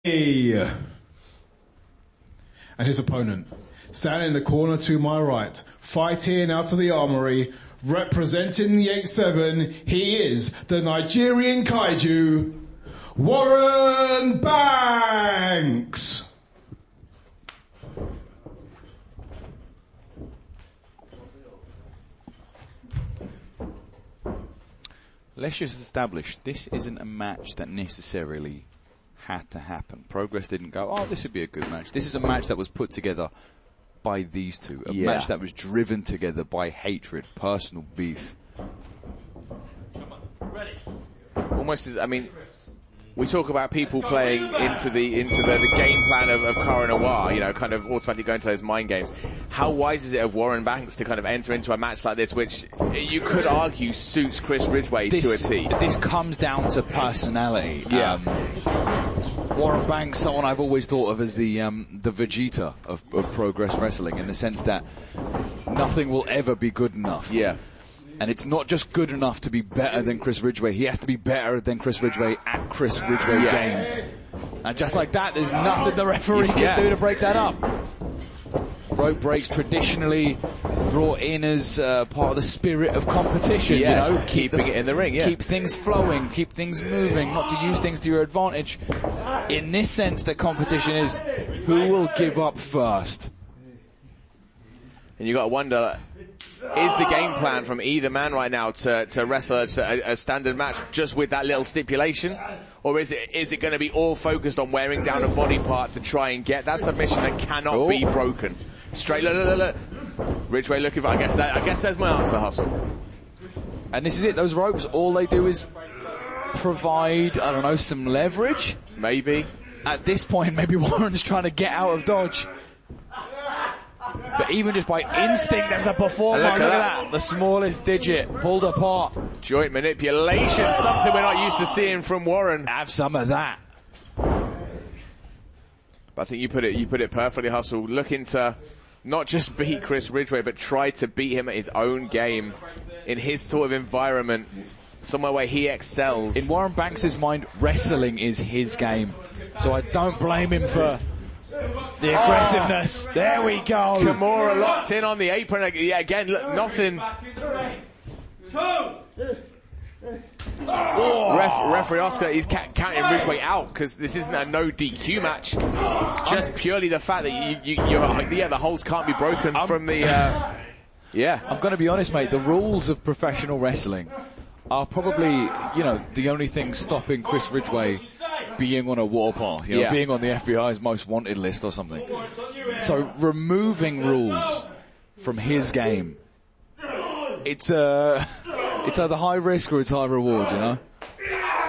And his opponent, standing in the corner to my right, fighting out of the armory, representing the 8-7, he is the Nigerian Kaiju, Warren Banks. Let's just establish, this isn't a match that necessarily had to happen. Progress didn't go, oh, this would be a good match. This is a match that was put together by these two. A match that was driven together by hatred, personal beef. Come on, ready. Almost as, I mean, we talk about people playing into the game plan of Cara Noir, you know, kind of automatically going to those mind games. How wise is it of Warren Banks to kind of enter into a match like this, which you could argue suits Chris Ridgway to a T? This comes down to personality. Yeah. Warren Banks, someone I've always thought of as the Vegeta of Progress Wrestling, in the sense that nothing will ever be good enough. Yeah. And it's not just good enough to be better than Chris Ridgway. He has to be better than Chris Ridgway at Chris Ridgway's game. And just like that, there's nothing the referee can do to break that up. Rope breaks traditionally brought in as part of the spirit of competition. You know, keeping it in the ring. Keep things flowing, keep things moving, not to use things to your advantage. In this sense, the competition is who will give up first. And you got to wonder, is the game plan from either man right now to wrestle a standard match just with that little stipulation? Or is it going to be all focused on wearing down a body part to try and get that submission that cannot be broken? Straight, look. Ridgway looking for, I guess there's my answer, Hustle. And this is it, those ropes, all they do is provide, I don't know, some leverage? Maybe. At this point, maybe Warren's trying to get out of dodge. But even just by instinct as a performer, look at that. The smallest digit pulled apart. Joint manipulation, something we're not used to seeing from Warren. Have some of that. But I think you put it perfectly, Hustle. Looking to not just beat Chris Ridgway, but try to beat him at his own game, in his sort of environment, somewhere where he excels. In Warren Banks' mind, wrestling is his game. So I don't blame him for the aggressiveness. There we go. Kimura locked in on the apron. Yeah, again, look, nothing. Referee Oscar, he's counting Ridgway out because this isn't a no DQ match. Just purely the fact that the holds can't be broken from the. I'm going to be honest, mate. The rules of professional wrestling are probably, the only thing stopping Chris Ridgway being on a warpath, being on the FBI's most wanted list or something. So removing rules from his game, it's either high risk or it's high reward,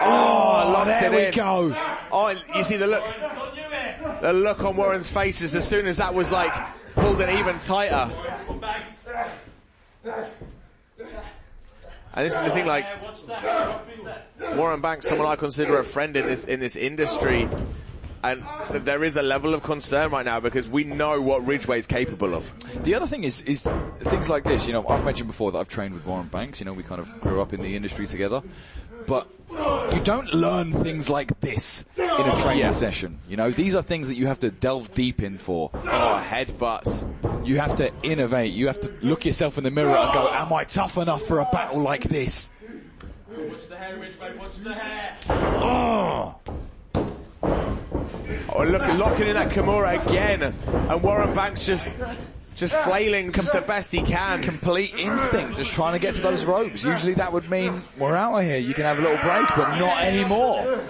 Oh, there we go. Oh, you see the look on Warren's face is as soon as that was like pulled in even tighter. And this is the thing, like, Warren Banks, someone I consider a friend in this industry, and there is a level of concern right now because we know what Ridgway is capable of. The other thing is things like this. I've mentioned before that I've trained with Warren Banks. We kind of grew up in the industry together, but you don't learn things like this in a training session. These are things that you have to delve deep in for. Oh, headbutts. You have to innovate. You have to look yourself in the mirror and go, am I tough enough for a battle like this? Watch the hair, Ridgway, watch the hair. Oh, look, locking in that Kimura again. And Warren Banks just flailing the best he can. Complete instinct, just trying to get to those ropes. Usually that would mean, we're out of here, you can have a little break, but not anymore.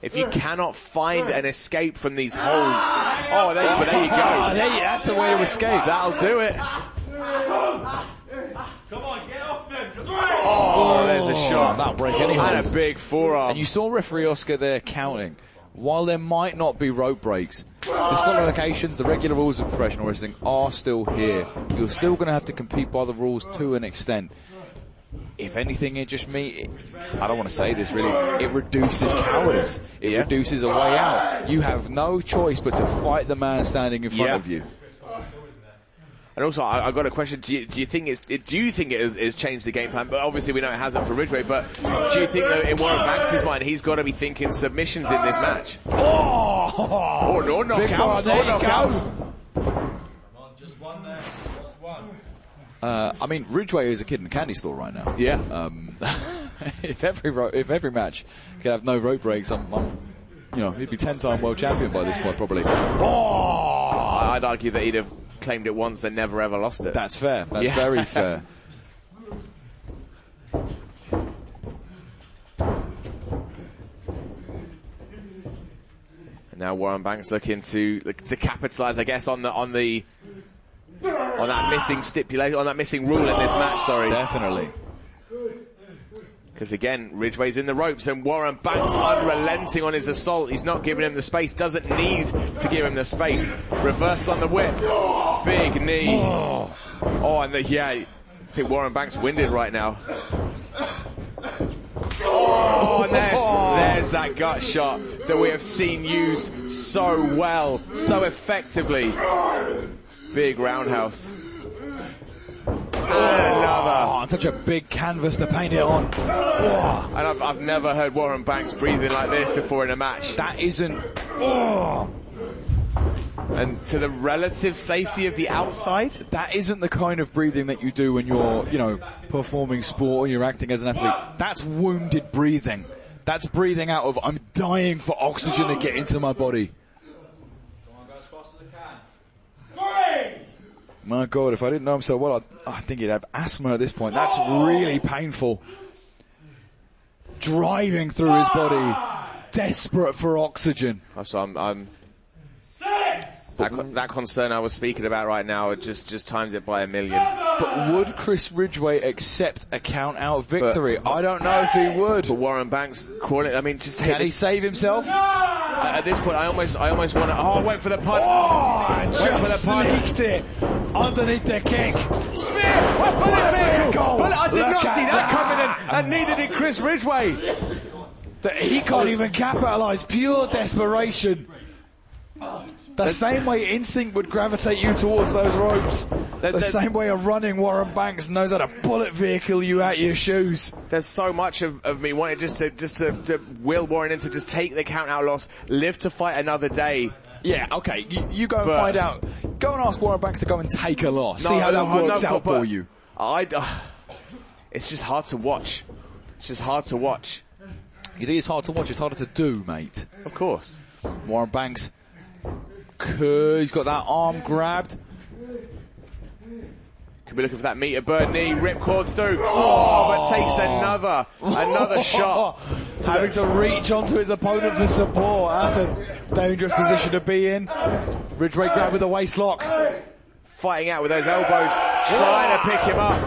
If you cannot find an escape from these holds, there you go. That's the way to escape. That'll do it. Come on, get off them. Oh, there's a shot. That'll break any hold. And a big forearm. And you saw referee Oscar there counting. While there might not be rope breaks, disqualifications, the regular rules of professional wrestling are still here. You're still going to have to compete by the rules to an extent. If anything, I don't want to say this really, it reduces cowardice. It reduces a way out. You have no choice but to fight the man standing in front of you. And also, I got a question. Do you think it has changed the game plan? But obviously, we know it hasn't for Ridgway. But do you think that in Warren Banks' mind, he's got to be thinking submissions in this match? Oh no, knockouts! No knockouts! Just one there. Just one. I mean, Ridgway is a kid in a candy store right now. Yeah. If every match could have no rope breaks, he'd be 10-time world champion by this point, probably. I'd argue that he'd have claimed it once and never ever lost it. That's fair. That's very fair. And now Warren Banks looking to capitalise, I guess, on that missing stipulation, on that missing rule in this match. Sorry, definitely. Because again, Ridgway's in the ropes and Warren Banks unrelenting on his assault. He's not giving him the space, doesn't need to give him the space. Reversal on the whip. Big knee. I think Warren Banks winded right now. And there's that gut shot that we have seen used so well, so effectively. Big roundhouse. And another. Such a big canvas to paint it on. And I've never heard Warren Banks breathing like this before in a match. That isn't. And to the relative safety of the outside, that isn't the kind of breathing that you do when you're, performing sport or you're acting as an athlete. That's wounded breathing. That's breathing out of, I'm dying for oxygen to get into my body. Come on, go as fast as I can. 3! My God, if I didn't know him so well, I think he'd have asthma at this point. That's really painful. Driving through his body, desperate for oxygen. So I'm that concern I was speaking about right now, just times it by 1,000,000. But would Chris Ridgway accept a count-out victory? I don't know if he would. But Warren Banks crawling. I mean, can he save himself? At this point, I almost want to. Went for the punt. Just sneaked it underneath the kick. Spear! I did not see that coming, and neither did Chris Ridgway. That he can't even capitalise. Pure desperation. The same way instinct would gravitate you towards those ropes. The same way a running Warren Banks knows how to bullet vehicle you out your shoes. There's so much of me wanting just to will Warren into just take the count out loss, live to fight another day. Yeah, okay. You go and find out. Go and ask Warren Banks to go and take a loss. See how that works out for you. It's just hard to watch. It's just hard to watch. You think it's hard to watch? It's harder to do, mate. Of course. Warren Banks. He's got that arm grabbed. Could be looking for that meter bird knee, ripcord through. But takes another shot. Having to reach onto his opponent for support. That's a dangerous position to be in. Ridgway grabbed with a waist lock. Fighting out with those elbows, trying to pick him up.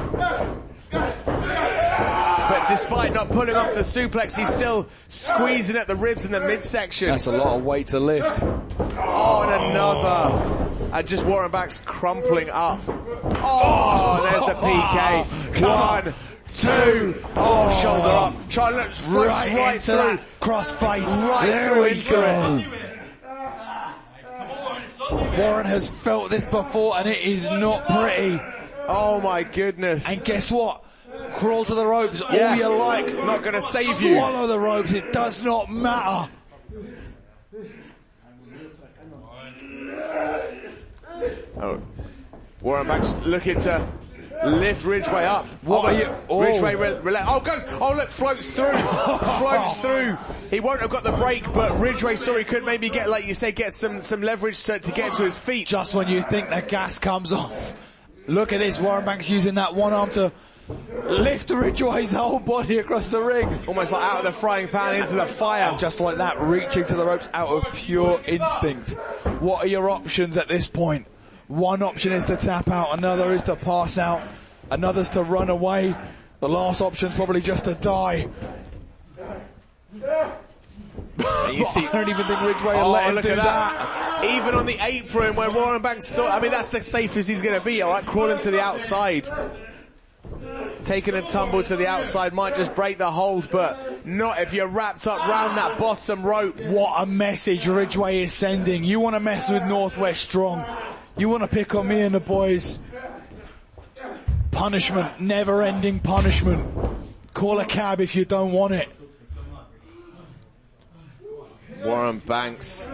But despite not pulling off the suplex, he's still squeezing at the ribs in the midsection. That's a lot of weight to lift. And another. And just Warren Banks crumpling up. There's the PK. Come 1, 2. Shoulder up. Charlotte floats right through. That cross face. Right through into it. Warren has felt this before and it is not pretty. Oh my goodness. And guess what? Crawl to the ropes all you like. It's not going to save you. Swallow the ropes. It does not matter. Warren Banks looking to lift Ridgway up. Ridgway look, floats through. Floats through. He won't have got the break, but Ridgway could maybe get, like you say, get some leverage to get to his feet. Just when you think the gas comes off. Look at this, Warren Banks using that one arm to lift Ridgway's whole body across the ring. Almost like out of the frying pan into the fire. Just like that, reaching to the ropes out of pure instinct. What are your options at this point? One option is to tap out, another is to pass out, another's to run away. The last option's probably just to die. You see, I don't even think Ridgway will let him do that. Even on the apron where Warren Banks thought, that's the safest he's going to be, alright, crawling to the outside. Taking a tumble to the outside might just break the hold, but not if you're wrapped up round that bottom rope. What a message Ridgway is sending. You want to mess with Northwest Strong. You want to pick on me and the boys? Punishment, never-ending punishment. Call a cab if you don't want it. Warren Banks